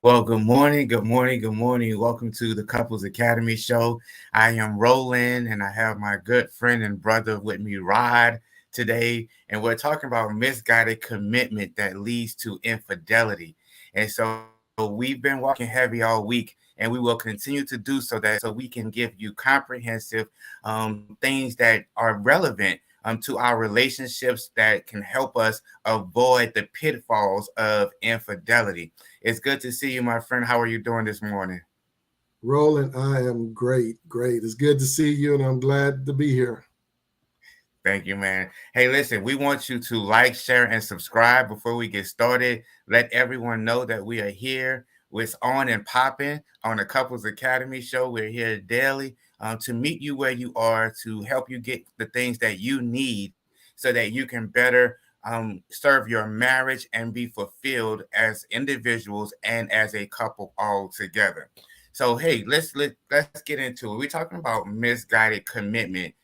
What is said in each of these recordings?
Well, good morning, good morning, good morning. Welcome to the Couples Academy show. I am Roland and I have my good friend and brother with me, Rod, today. And we're talking about misguided commitment that leads to infidelity. And so we've been walking heavy all week and we will continue to do so we can give you comprehensive things that are relevant to our relationships that can help us avoid the pitfalls of infidelity. It's good to see you, my friend. How are you doing this morning? Roland, I am great, great. It's good to see you, and I'm glad to be here. Thank you, man. Hey, listen, we want you to like, share, and subscribe before we get started. Let everyone know that we are here. It's on and popping on the Couples Academy show. We're here daily to meet you where you are, to help you get the things that you need so that you can better serve your marriage and be fulfilled as individuals and as a couple all together. So, hey, let's get into it. We're talking about misguided commitment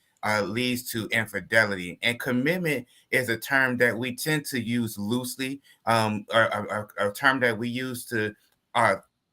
leads to infidelity. And commitment is a term that we tend to use loosely, a term that we use to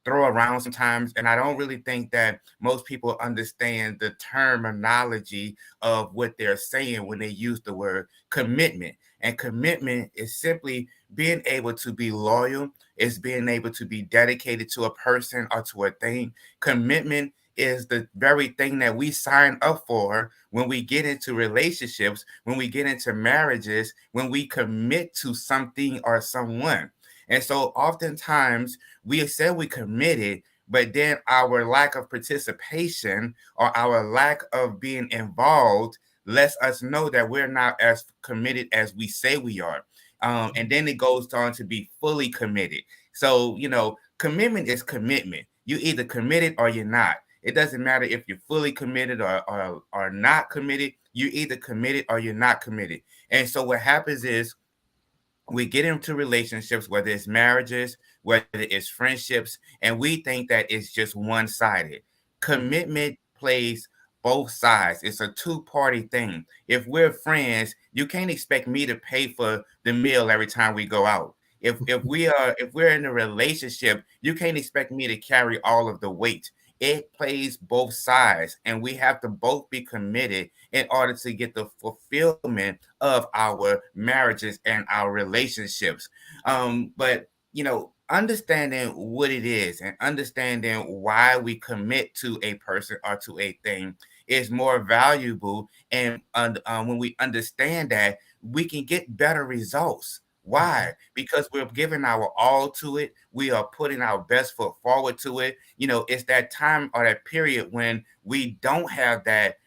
throw around sometimes. And I don't really think that most people understand the terminology of what they're saying when they use the word commitment. And commitment is simply being able to be loyal, is being able to be dedicated to a person or to a thing. Commitment is the very thing that we sign up for when we get into relationships, when we get into marriages, when we commit to something or someone. And so oftentimes we say we committed, but then our lack of participation or our lack of being involved lets us know that we're not as committed as we say we are. And then it goes on to be fully committed. So, commitment is commitment. You either committed or you're not. It doesn't matter if you're fully committed or not committed. You're either committed or you're not committed. And so what happens is we get into relationships, whether it's marriages, whether it's friendships, and we think that it's just one sided. Commitment plays both sides. It's a two-party thing. If we're friends, you can't expect me to pay for the meal every time we go out. If we're in a relationship, you can't expect me to carry all of the weight. It plays both sides, and we have to both be committed in order to get the fulfillment of our marriages and our relationships. But understanding what it is and understanding why we commit to a person or to a thing is more valuable. And when we understand that, we can get better results. Why? Because we're giving our all to it. We are putting our best foot forward to it. It's that time or that period when we don't have that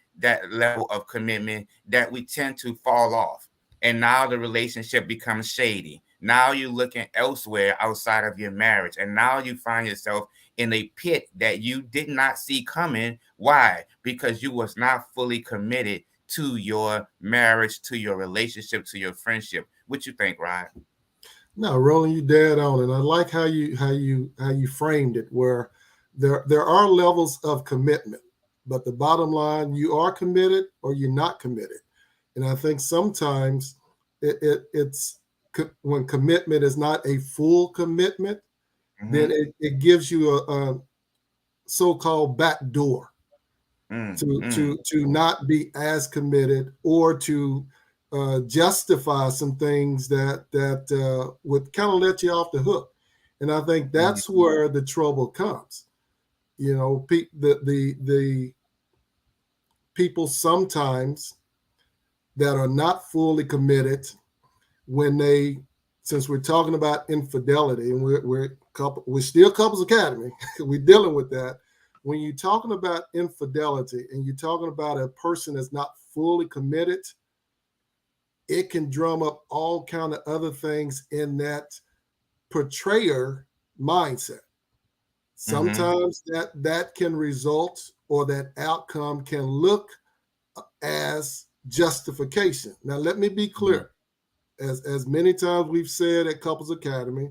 level of commitment that we tend to fall off. And now the relationship becomes shady. Now you're looking elsewhere outside of your marriage. And now you find yourself in a pit that you did not see coming. Why? Because you was not fully committed to your marriage, to your relationship, to your friendship. What you think, Rod? No, Roland, you dead on, and I like how you framed it, where there are levels of commitment, but the bottom line, you are committed or you're not committed. And I think sometimes it's when commitment is not a full commitment, then Mm-hmm. it gives you a so-called back door Mm, to not be as committed or to justify some things that would kind of let you off the hook. And I think mm, that's where the trouble comes. The people sometimes that are not fully committed when they, since we're talking about infidelity and we're still couples academy, we're dealing with that. When you're talking about infidelity and you're talking about a person that's not fully committed, it can drum up all kind of other things in that portrayer mindset. mm-hmm. Sometimes that can result, or that outcome can look as justification. Now let me be Mm-hmm. clear. As many times we've said at Couples Academy,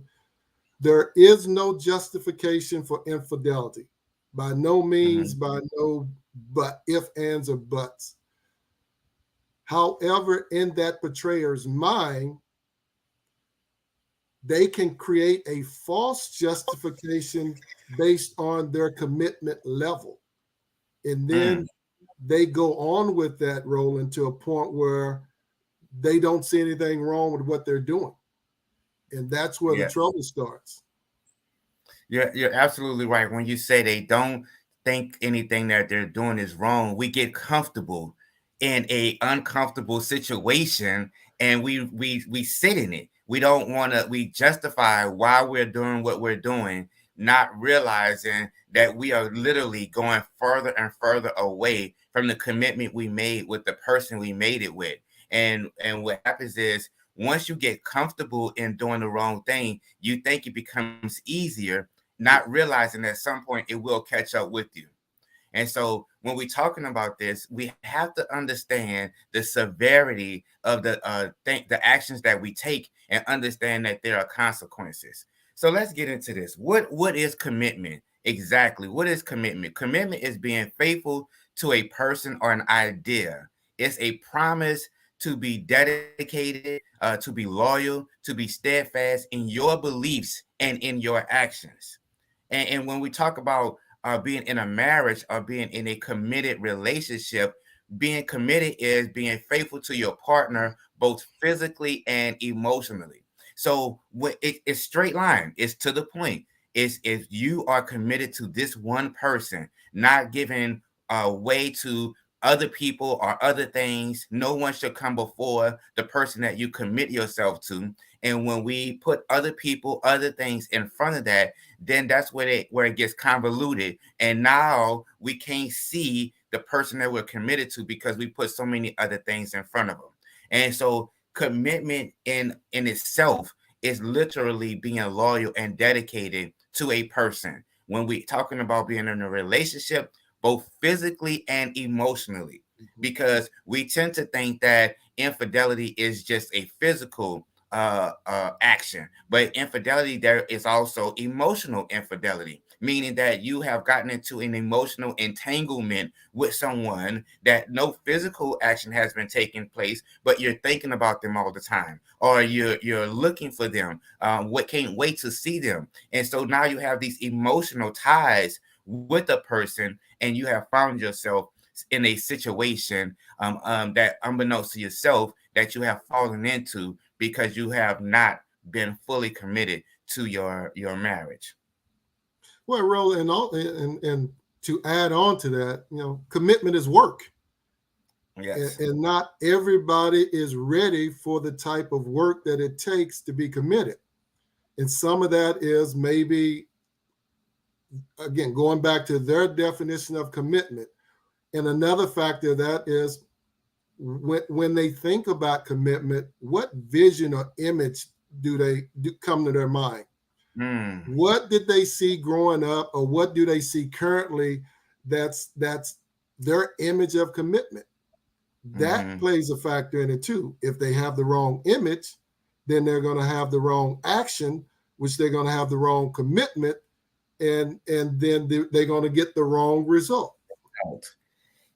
there is no justification for infidelity. By no means, Mm-hmm. by no but if, ands, or buts. However, in that portrayer's mind, they can create a false justification based on their commitment level. And then they go on with that role into a point where they don't see anything wrong with what they're doing. And that's where the trouble starts. You're absolutely right. When you say they don't think anything that they're doing is wrong, we get comfortable in a uncomfortable situation and we sit in it. We don't want to, we justify why we're doing what we're doing, not realizing that we are literally going further and further away from the commitment we made with the person we made it with. And what happens is, once you get comfortable in doing the wrong thing, you think it becomes easier, not realizing at some point it will catch up with you. And so when we're talking about this, we have to understand the severity of the actions that we take and understand that there are consequences. So let's get into this. What is commitment? Exactly. What is commitment? Commitment is being faithful to a person or an idea. It's a promise to be dedicated, to be loyal, to be steadfast in your beliefs and in your actions. And when we talk about being in a marriage or being in a committed relationship, being committed is being faithful to your partner, both physically and emotionally. So it's straight line. It's to the point. It's if you are committed to this one person, not giving way to other people or other things, no one should come before the person that you commit yourself to. And when we put other people, other things in front of that, then that's where it gets convoluted. And now we can't see the person that we're committed to because we put so many other things in front of them. And so commitment in itself is literally being loyal and dedicated to a person. When we're talking about being in a relationship, both physically and emotionally, because we tend to think that infidelity is just a physical action, but infidelity, there is also emotional infidelity, meaning that you have gotten into an emotional entanglement with someone that no physical action has been taking place, but you're thinking about them all the time, or you're looking for them, can't wait to see them. And so now you have these emotional ties with a person, and you have found yourself in a situation that, unbeknownst to yourself, that you have fallen into because you have not been fully committed to your marriage. Well, Ro, and to add on to that, commitment is work. Yes. And not everybody is ready for the type of work that it takes to be committed. And some of that is maybe, again, going back to their definition of commitment. And another factor that is when they think about commitment, what vision or image do come to their mind? What did they see growing up, or what do they see currently that's their image of commitment? That plays a factor in it too. If they have the wrong image, then they're going to have the wrong action, which they're going to have the wrong commitment, and then they're going to get the wrong result.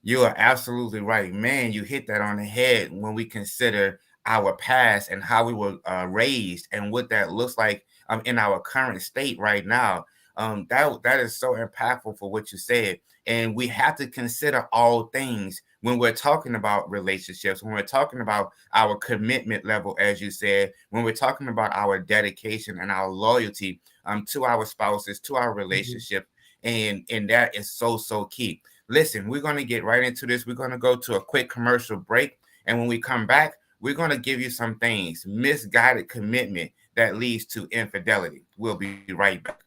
You are absolutely right, man. You hit that on the head when we consider our past and how we were raised and what that looks like in our current state right now. That is so impactful for what you said. And we have to consider all things when we're talking about relationships, when we're talking about our commitment level, as you said, when we're talking about our dedication and our loyalty to our spouses, to our relationship. And that is so, so key. Listen, we're going to get right into this. We're going to go to a quick commercial break. And when we come back, we're going to give you some things, misguided commitment that leads to infidelity. We'll be right back.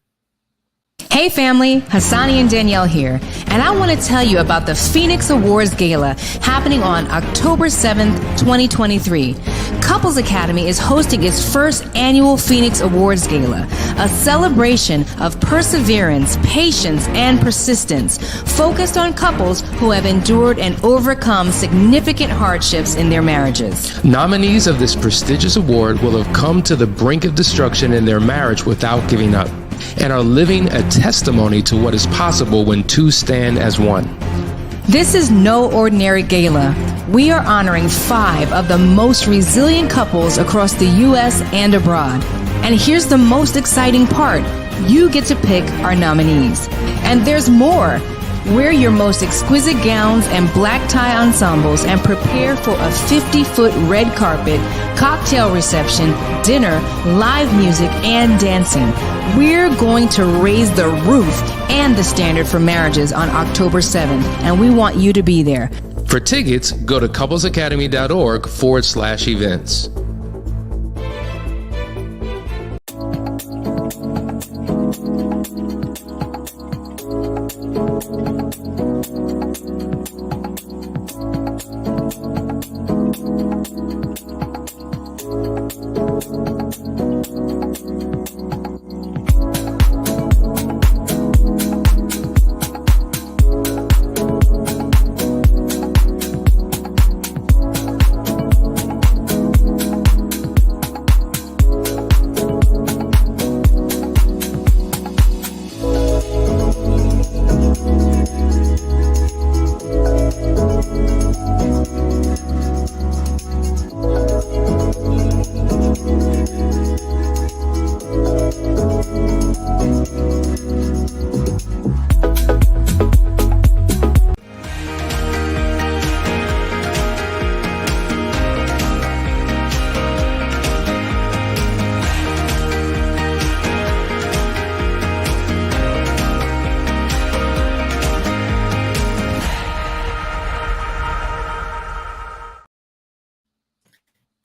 Hey family, Hassani and Danielle here, and I want to tell you about the Phoenix Awards Gala happening on October 7th, 2023. Couples Academy is hosting its first annual Phoenix Awards Gala, a celebration of perseverance, patience, and persistence, focused on couples who have endured and overcome significant hardships in their marriages. Nominees of this prestigious award will have come to the brink of destruction in their marriage without giving up, and are living a testimony to what is possible when two stand as one. This is no ordinary gala. We are honoring 5 of the most resilient couples across the U.S. and abroad. And here's the most exciting part. You get to pick our nominees. And there's more. Wear your most exquisite gowns and black tie ensembles and prepare for a 50-foot red carpet, cocktail reception, dinner, live music, and dancing. We're going to raise the roof and the standard for marriages on October 7th, and we want you to be there. For tickets, go to couplesacademy.org/events.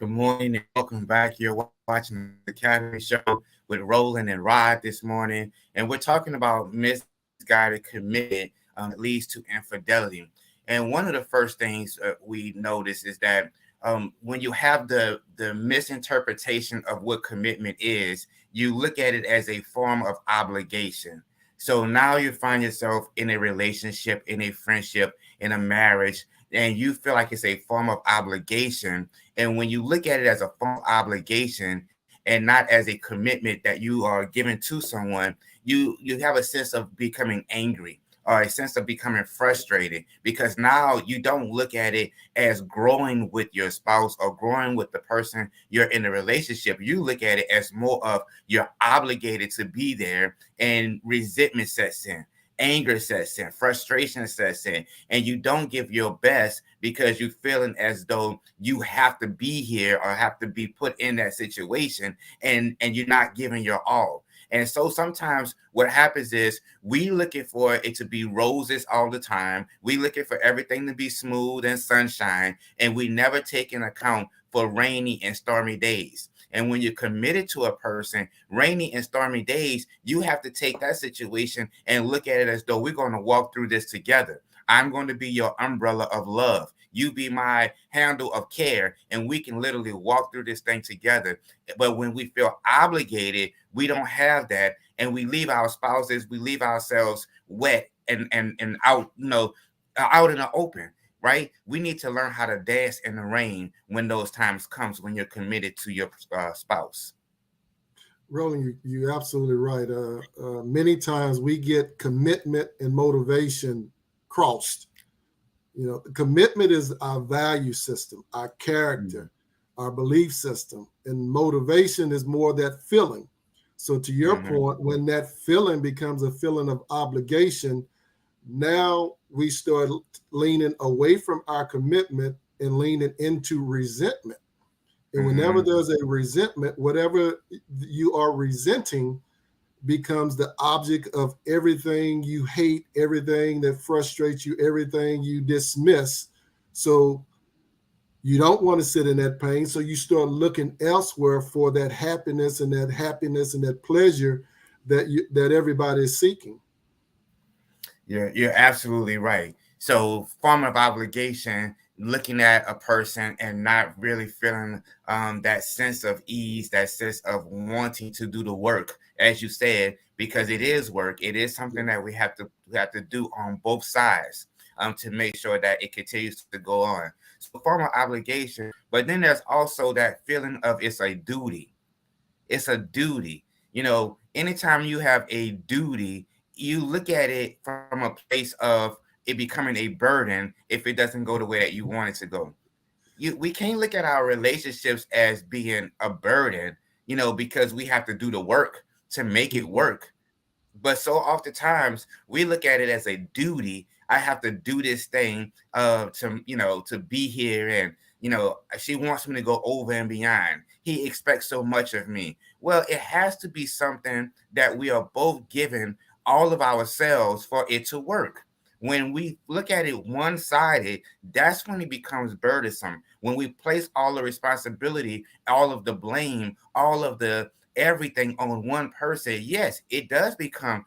Good morning and welcome back. You're watching the Academy Show with Roland and Rod this morning, and we're talking about misguided commitment that leads to infidelity. And one of the first things we notice is that when you have the misinterpretation of what commitment is, you look at it as a form of obligation. So now you find yourself in a relationship, in a friendship, in a marriage, and you feel like it's a form of obligation. And when you look at it as a form of obligation and not as a commitment that you are giving to someone, you have a sense of becoming angry or a sense of becoming frustrated, because now you don't look at it as growing with your spouse or growing with the person you're in a relationship. You look at it as more of you're obligated to be there, and resentment sets in. Anger sets in, frustration sets in, and you don't give your best because you're feeling as though you have to be here or have to be put in that situation, and you're not giving your all. And so sometimes what happens is we looking for it to be roses all the time. We looking for everything to be smooth and sunshine, and we never take into account for rainy and stormy days. And when you're committed to a person, rainy and stormy days, you have to take that situation and look at it as though we're going to walk through this together. I'm going to be your umbrella of love. You be my handle of care, and we can literally walk through this thing together. But when we feel obligated, we don't have that, and we leave our spouses, we leave ourselves wet and out, out in the open. Right? We need to learn how to dance in the rain when those times comes, when you're committed to your spouse. Roland, you're absolutely right. Many times we get commitment and motivation crossed. Commitment is our value system, our character, our belief system, and motivation is more that feeling. So to your point, when that feeling becomes a feeling of obligation, now we start leaning away from our commitment and leaning into resentment. And whenever there's a resentment, whatever you are resenting becomes the object of everything you hate, everything that frustrates you, everything you dismiss. So you don't want to sit in that pain. So you start looking elsewhere for that happiness and that pleasure that everybody is seeking. You're absolutely right. So form of obligation, looking at a person and not really feeling that sense of ease, that sense of wanting to do the work, as you said, because it is work. It is something that we have to do on both sides to make sure that it continues to go on. So form of obligation, but then there's also that feeling of it's a duty. It's a duty. Anytime you have a duty, you look at it from a place of it becoming a burden if it doesn't go the way that you want it to go. We can't look at our relationships as being a burden. because we have to do the work to make it work. But so oftentimes we look at it as a duty. I have to do this thing to be here, and she wants me to go over and beyond. He expects so much of me. Well, it has to be something that we are both given all of ourselves for it to work. When we look at it one-sided, that's when it becomes burdensome. When we place all the responsibility, all of the blame, all of the everything on one person, yes, it does become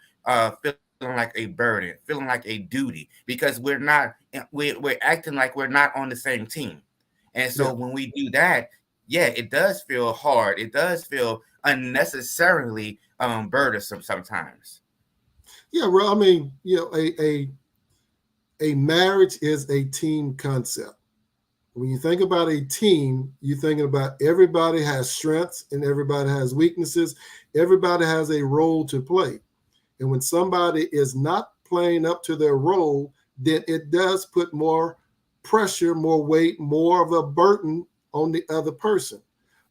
feeling like a burden, feeling like a duty, because we're acting like we're not on the same team. And so when we do that, yeah, it does feel hard. It does feel unnecessarily burdensome sometimes. Yeah, well, I mean, a marriage is a team concept. When you think about a team, you're thinking about everybody has strengths and everybody has weaknesses. Everybody has a role to play. And when somebody is not playing up to their role, then it does put more pressure, more weight, more of a burden on the other person.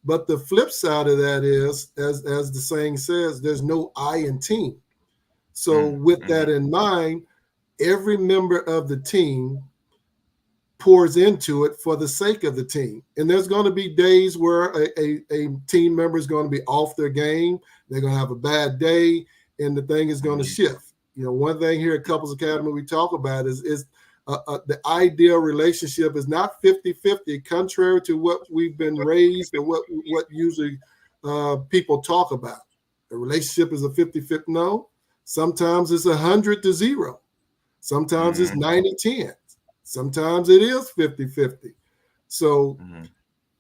But the flip side of that is, as the saying says, there's no I in team. So with that in mind, every member of the team pours into it for the sake of the team. And there's going to be days where a team member is going to be off their game. They're going to have a bad day, and the thing is going to shift. One thing here at Couples Academy we talk about is the ideal relationship is not 50-50, contrary to what we've been raised and what usually people talk about. The relationship is a 50-50. No, sometimes it's 100-0. Sometimes it's 90-10. Sometimes it is 50-50. So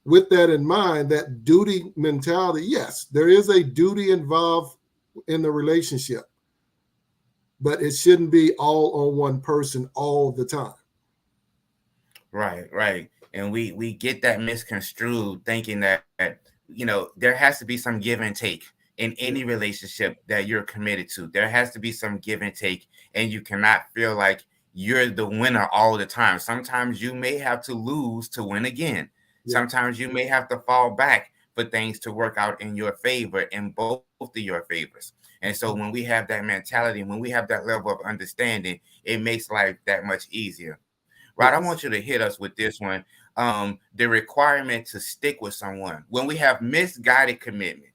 with that in mind, that duty mentality, yes, there is a duty involved in the relationship, but it shouldn't be all on one person all the time. Right. And we get that misconstrued, thinking that there has to be some give and take in any relationship that you're committed to. There has to be some give and take, and you cannot feel like you're the winner all the time. Sometimes you may have to lose to win again. Sometimes you may have to fall back for things to work out in your favor, in both of your favors. And so when we have that mentality, when we have that level of understanding, it makes life that much easier. Right. I want you to hit us with this one. The requirement to stick with someone. When we have misguided commitment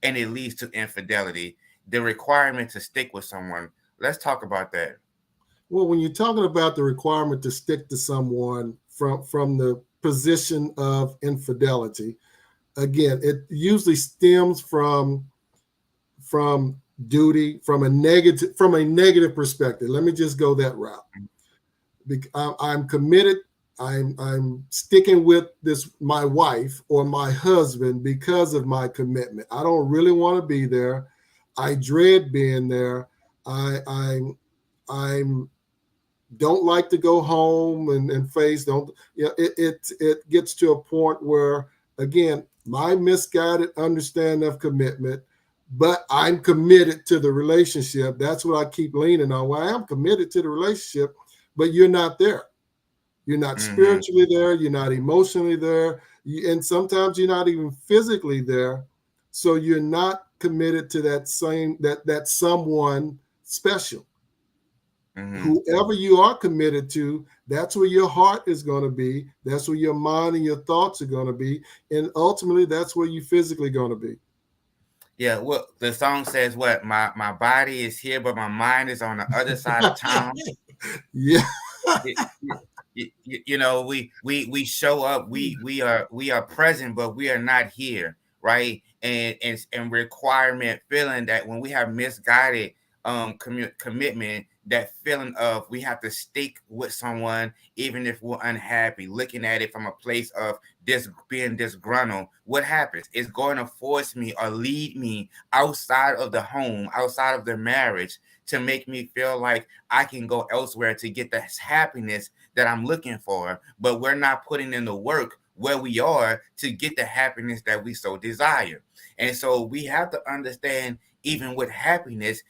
and it leads to infidelity, the requirement to stick with someone. Let's talk about that. Well, when you're talking about the requirement to stick to someone from the position of infidelity, again, it usually stems from duty, from a negative perspective. Let me just go that route. I'm committed. I'm sticking with my wife or my husband because of my commitment. I don't really want to be there. I dread being there. I'm don't like to go home and face. It gets to a point where, again, my misguided understanding of commitment, but I'm committed to the relationship. That's what I keep leaning on. Well, I am committed to the relationship, but you're not there. You're not spiritually there. You're not emotionally there. And sometimes you're not even physically there. So you're not committed to that someone special. Whoever you are committed to, that's where your heart is going to be. That's where your mind and your thoughts are going to be. And ultimately, that's where you're physically going to be. Yeah, well, the song says what? My body is here, but my mind is on the other side of town. Yeah. We show up, we are present, but we are not here, right? And requirement feeling that when we have misguided commitment, that feeling of we have to stick with someone even if we're unhappy, looking at it from a place of being disgruntled. What happens? It's going to force me or lead me outside of the home, outside of the marriage, to make me feel like I can go elsewhere to get the happiness that I'm looking for, but we're not putting in the work where we are to get the happiness that we so desire. And so we have to understand, even with happiness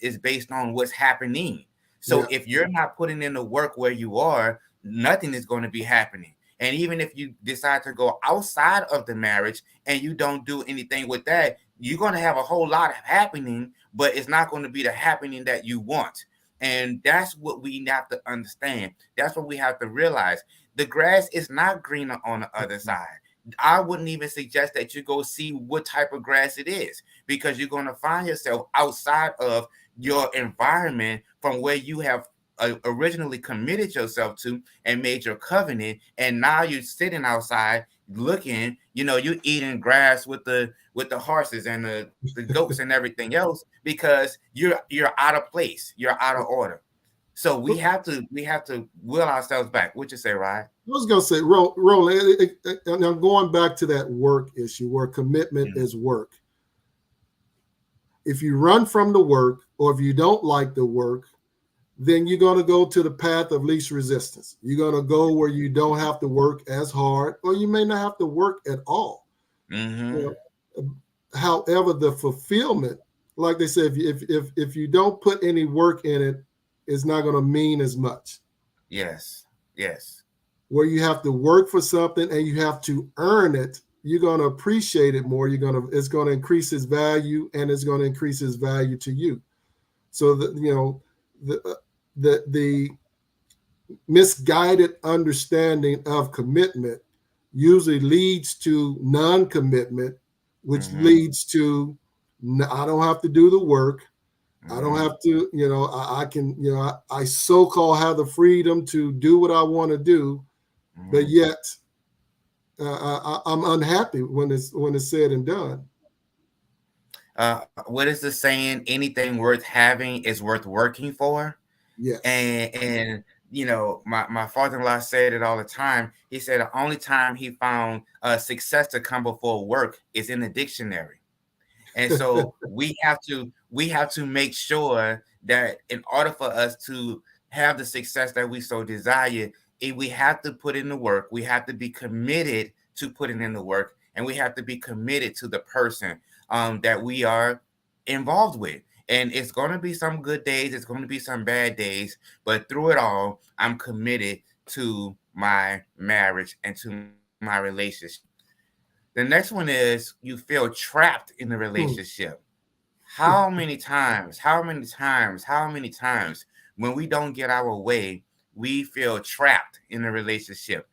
is based on what's happening. So if you're not putting in the work where you are, nothing is going to be happening. And even if you decide to go outside of the marriage and you don't do anything with that, you're going to have a whole lot happening, but it's not going to be the happening that you want. And that's what we have to understand. That's what we have to realize. The grass is not greener on the other side. I wouldn't even suggest that you go see what type of grass it is, because you're going to find yourself outside of your environment from where you have originally committed yourself to and made your covenant. And now you're sitting outside looking, you're eating grass with the horses and the goats and everything else, because you're out of place, you're out of order. So we have to will ourselves back. What you say, Ryan? I was gonna say, Roland, and I'm going back to that work issue where commitment is work. If you run from the work, or if you don't like the work, then you're going to go to the path of least resistance. You're going to go where you don't have to work as hard, or you may not have to work at all. However, the fulfillment, like they say, if you don't put any work in it, it's not going to mean as much. Yes. Where you have to work for something and you have to earn it, you're going to appreciate it more. It's going to increase its value, and it's going to increase its value to you. So that, the misguided understanding of commitment usually leads to non-commitment, which leads to, I don't have to do the work. I don't have to, I can, I so-called have the freedom to do what I want to do, but yet I'm unhappy when it's said and done. What is the saying? Anything worth having is worth working for. Yes. And my father-in-law said it all the time. He said the only time he found success to come before work is in the dictionary. And so we have to make sure that in order for us to have the success that we so desire, we have to put in the work. We have to be committed to putting in the work, and we have to be committed to the person that we are involved with. And it's going to be some good days. It's going to be some bad days. But through it all, I'm committed to my marriage and to my relationship. The next one is you feel trapped in the relationship. How many times when we don't get our way, we feel trapped in the relationship?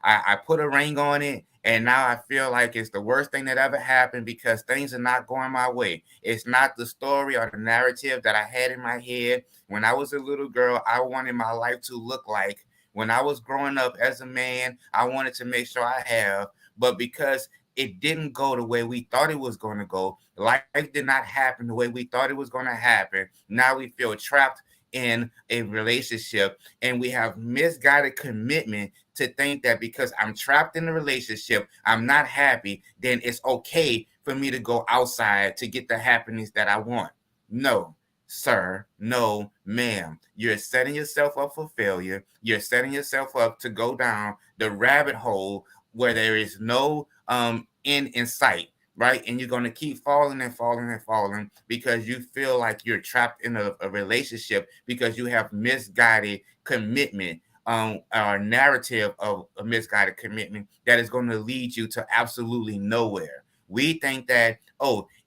I put a ring on it, and now I feel like it's the worst thing that ever happened because things are not going my way. It's not the story or the narrative that I had in my head. When I was a little girl, I wanted my life to look like. When I was growing up as a man, I wanted to make sure I have. But because it didn't go the way we thought it was going to go, life did not happen the way we thought it was going to happen, now we feel trapped in a relationship, and we have misguided commitment to think that because I'm trapped in a relationship, I'm not happy, then it's okay for me to go outside to get the happiness that I want. No, sir. No, ma'am. You're setting yourself up for failure. You're setting yourself up to go down the rabbit hole where there is no end in sight. Right. And you're going to keep falling and falling and falling because you feel like you're trapped in a relationship because you have misguided commitment, or narrative of a misguided commitment that is going to lead you to absolutely nowhere. We think that,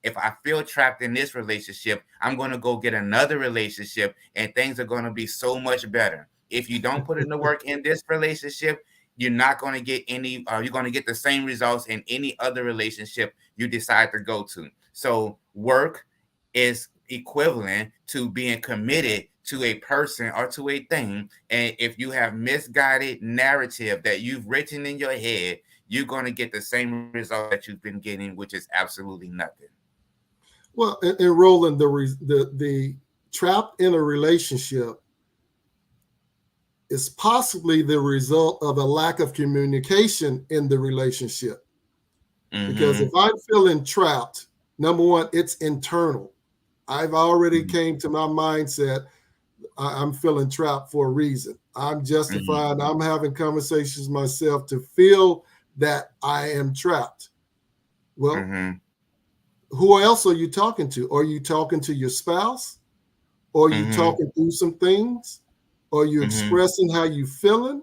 if I feel trapped in this relationship, I'm going to go get another relationship and things are going to be so much better. If you don't put in the work in this relationship, you're not going to get any, you're going to get the same results in any other relationship you decide to go to. So work is equivalent to being committed to a person or to a thing. And if you have misguided narrative that you've written in your head, you're going to get the same result that you've been getting, which is absolutely nothing. Well, and Roland, the trapped in a relationship is possibly the result of a lack of communication in the relationship. Because if I'm feeling trapped, number one, it's internal. I've already came to my mindset, I'm feeling trapped for a reason. I'm justified. I'm having conversations myself to feel that I am trapped. Well, who else are you talking to? Are you talking to your spouse? Or are you talking through some things? Are you expressing how you feeling?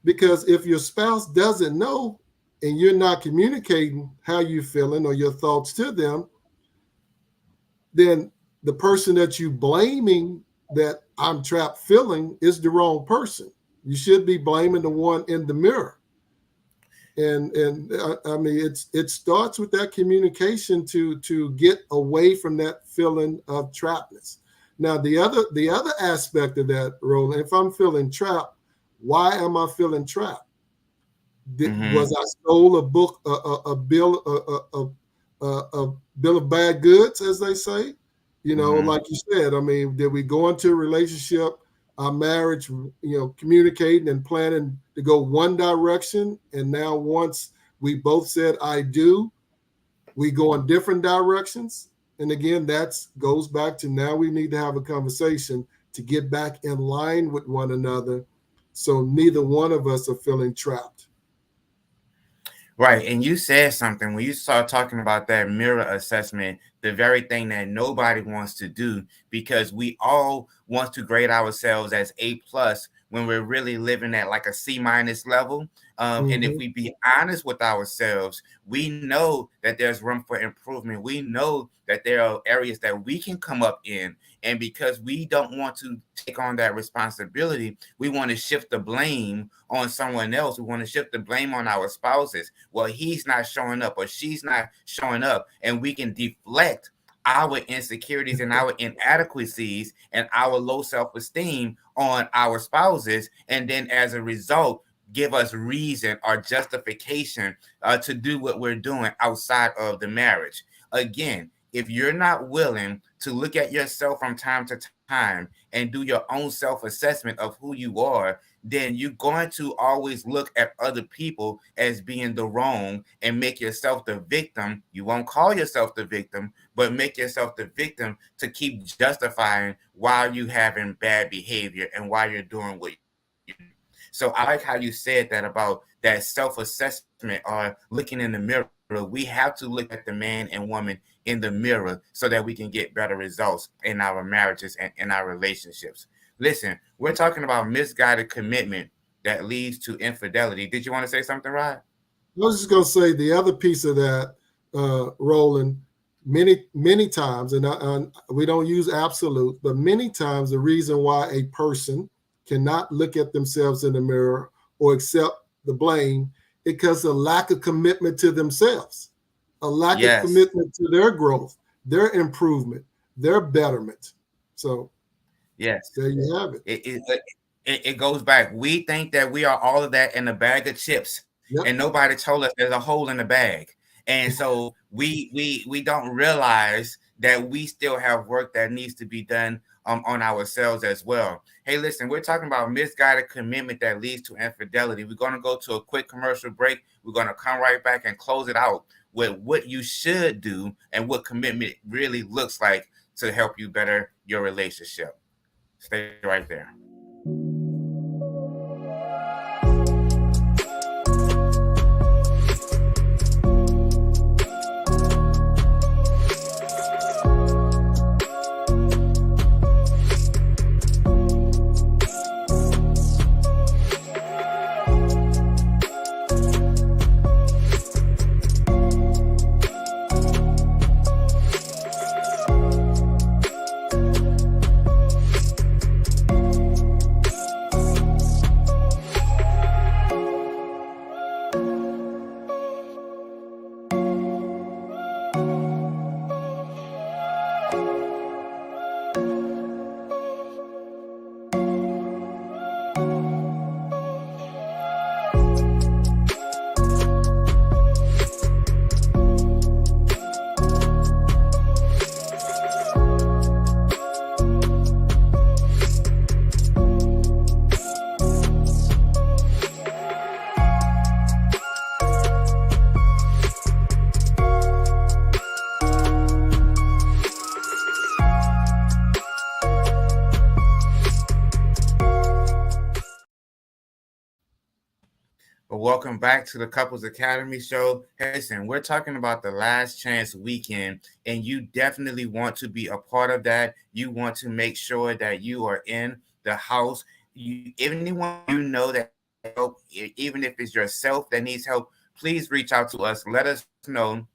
Because if your spouse doesn't know and you're not communicating how you're feeling or your thoughts to them, then the person that you blaming that I'm trapped feeling is the wrong person. You should be blaming the one in the mirror. And I mean, it starts with that communication to get away from that feeling of trappedness. Now, the other aspect of that, Roland, if I'm feeling trapped, why am I feeling trapped? Was I stole a book, a bill, a bill of bad goods, as they say? Like you said, I mean, did we go into a relationship, our marriage, communicating and planning to go one direction, and now once we both said I do, we go in different directions? And again, that goes back to now we need to have a conversation to get back in line with one another, so neither one of us are feeling trapped. Right. And you said something when you start talking about that mirror assessment, the very thing that nobody wants to do, because we all want to grade ourselves as A+ when we're really living at like a C- level. And if we be honest with ourselves, we know that there's room for improvement. We know that there are areas that we can come up in. And because we don't want to take on that responsibility, we want to shift the blame on someone else. We want to shift the blame on our spouses. Well, he's not showing up or she's not showing up, and we can deflect our insecurities and our inadequacies and our low self-esteem on our spouses. And then as a result, give us reason or justification to do what we're doing outside of the marriage. Again, if you're not willing to look at yourself from time to time and do your own self-assessment of who you are, then you're going to always look at other people as being the wrong and make yourself the victim. You won't call yourself the victim, but make yourself the victim to keep justifying why you having bad behavior and why you're doing what you do. So I like how you said that about that self-assessment or looking in the mirror. We have to look at the man and woman in the mirror so that we can get better results in our marriages and in our relationships. Listen, we're talking about misguided commitment that leads to infidelity. Did you want to say something, Rod? I was just going to say the other piece of that, Roland, many times, and we don't use absolute, but many times the reason why a person cannot look at themselves in the mirror or accept the blame is because of lack of commitment to themselves, a lack of commitment to their growth, their improvement, their betterment. So yes, there you have it. It goes back. We think that we are all of that in a bag of chips, and nobody told us there's a hole in the bag. And so we don't realize that we still have work that needs to be done on ourselves as well. Hey, listen, we're talking about misguided commitment that leads to infidelity. We're going to go to a quick commercial break. We're going to come right back and close it out with what you should do and what commitment really looks like to help you better your relationship. Stay right there. Welcome back to the Couples Academy show. Hey, listen, we're talking about the last chance weekend, and you definitely want to be a part of that. You want to make sure that you are in the house. Anyone you know that help, even if it's yourself that needs help, please reach out to us. Let us know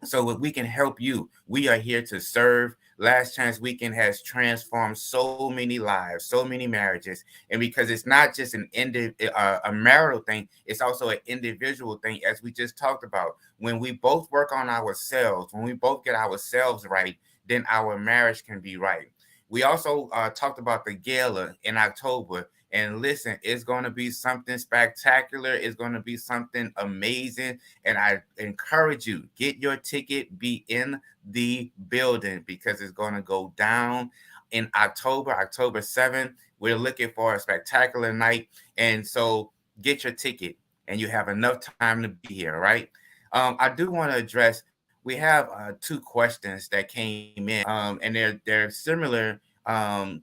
so that we can help you. We are here to serve. Last Chance Weekend has transformed so many lives, so many marriages, and because it's not just a marital thing, it's also an individual thing, as we just talked about. When we both work on ourselves, when we both get ourselves right, then our marriage can be right. We also talked about the gala in October. And listen, it's going to be something spectacular. It's going to be something amazing. And I encourage you, get your ticket, be in the building because it's going to go down in October 7th. We're looking for a spectacular night. And so get your ticket and you have enough time to be here, right? I do want to address, we have two questions that came in, and they're similar,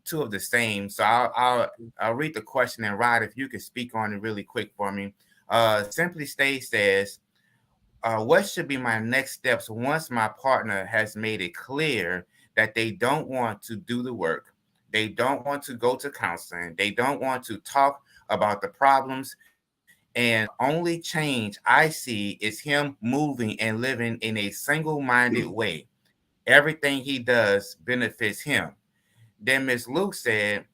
two of the same. So I'll read the question, and Rod, if you could speak on it really quick for me. Simply Stay says, what should be my next steps once my partner has made it clear that they don't want to do the work, they don't want to go to counseling, they don't want to talk about the problems, and only change I see is him moving and living in a single-minded way. Everything he does benefits him. Then Miss Luke said,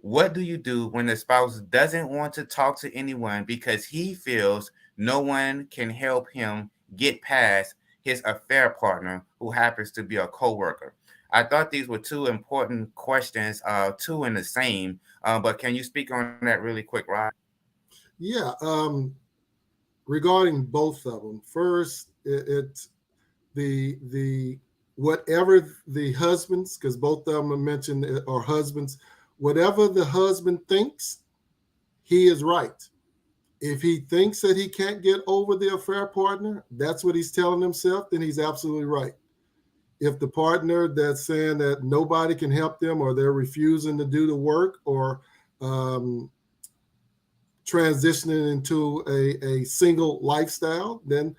what do you do when the spouse doesn't want to talk to anyone because he feels no one can help him get past his affair partner who happens to be a coworker? I thought these were two important questions, two in the same. But can you speak on that really quick, Rod? Yeah. Regarding both of them, first, it's the whatever the husbands, because both of them are mentioned are husbands, whatever the husband thinks, he is right. If he thinks that he can't get over the affair partner, that's what he's telling himself, then he's absolutely right. If the partner that's saying that nobody can help them or they're refusing to do the work or um, transitioning into a single lifestyle, then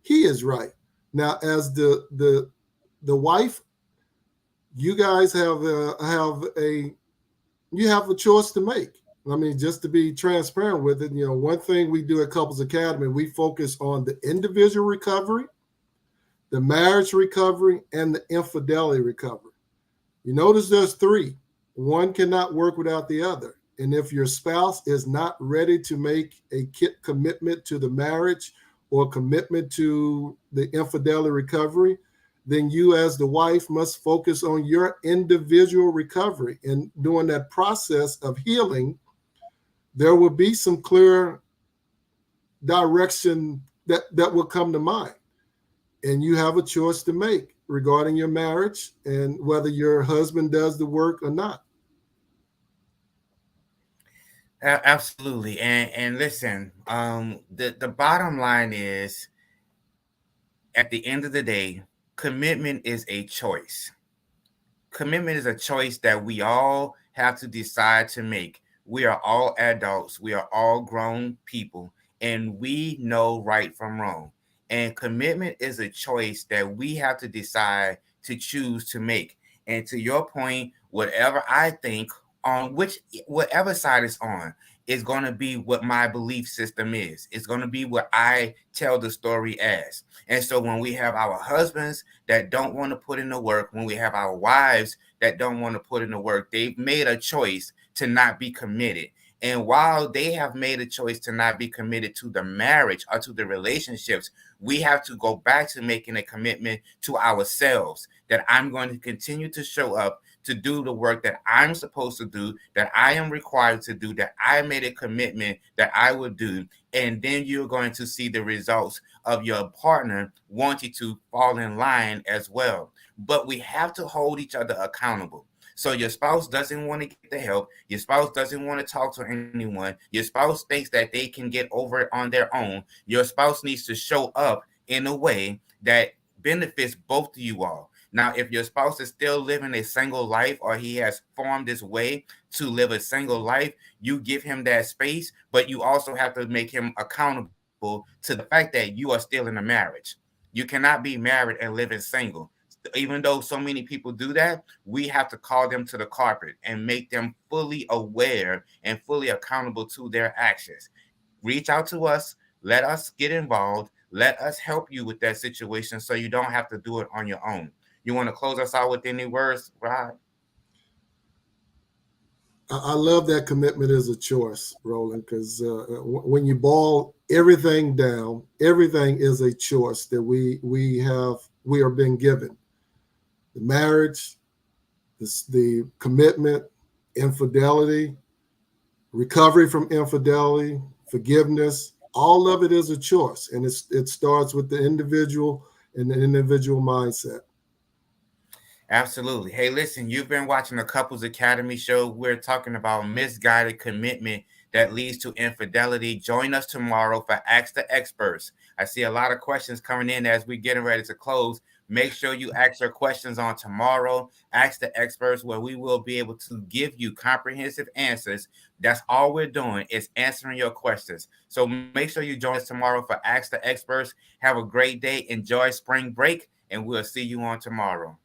he is right. Now, as the wife, you guys have a choice to make. I mean, just to be transparent with it, one thing we do at Couples Academy, we focus on the individual recovery, the marriage recovery, and the infidelity recovery. You notice there's three. One cannot work without the other. And if your spouse is not ready to make a commitment to the marriage or commitment to the infidelity recovery, then you as the wife must focus on your individual recovery. And during that process of healing, there will be some clear direction that will come to mind. And you have a choice to make regarding your marriage and whether your husband does the work or not. Absolutely. And listen, the bottom line is, at the end of the day, commitment is a choice. Commitment is a choice that we all have to decide to make. We are all adults, we are all grown people, and we know right from wrong. And commitment is a choice that we have to decide to choose to make. And to your point, whatever I think on whatever side it's on, is going to be what my belief system is. It's going to be what I tell the story as. And so when we have our husbands that don't want to put in the work, when we have our wives that don't want to put in the work, they've made a choice to not be committed. And while they have made a choice to not be committed to the marriage or to the relationships, we have to go back to making a commitment to ourselves that I'm going to continue to show up to do the work that I'm supposed to do, that I am required to do, that I made a commitment that I would do. And then you're going to see the results of your partner wanting to fall in line as well. But we have to hold each other accountable. So your spouse doesn't want to get the help. Your spouse doesn't want to talk to anyone. Your spouse thinks that they can get over it on their own. Your spouse needs to show up in a way that benefits both of you all. Now, if your spouse is still living a single life or he has formed his way to live a single life, you give him that space, but you also have to make him accountable to the fact that you are still in a marriage. You cannot be married and living single. even though so many people do that, we have to call them to the carpet and make them fully aware and fully accountable to their actions. Reach out to us, let us get involved, let us help you with that situation so you don't have to do it on your own. You want to close us out with any words, Rod? I love that commitment is a choice, Roland, because when you boil everything down, everything is a choice that we are being given. The marriage, the commitment, infidelity, recovery from infidelity, forgiveness, all of it is a choice. And it starts with the individual and the individual mindset. Absolutely. Hey, listen, you've been watching the Couples Academy show. We're talking about misguided commitment that leads to infidelity. Join us tomorrow for Ask the Experts. I see a lot of questions coming in as we're getting ready to close. Make sure you ask your questions on tomorrow. Ask the Experts, where we will be able to give you comprehensive answers. That's all we're doing is answering your questions. So make sure you join us tomorrow for Ask the Experts. Have a great day. Enjoy spring break, and we'll see you on tomorrow.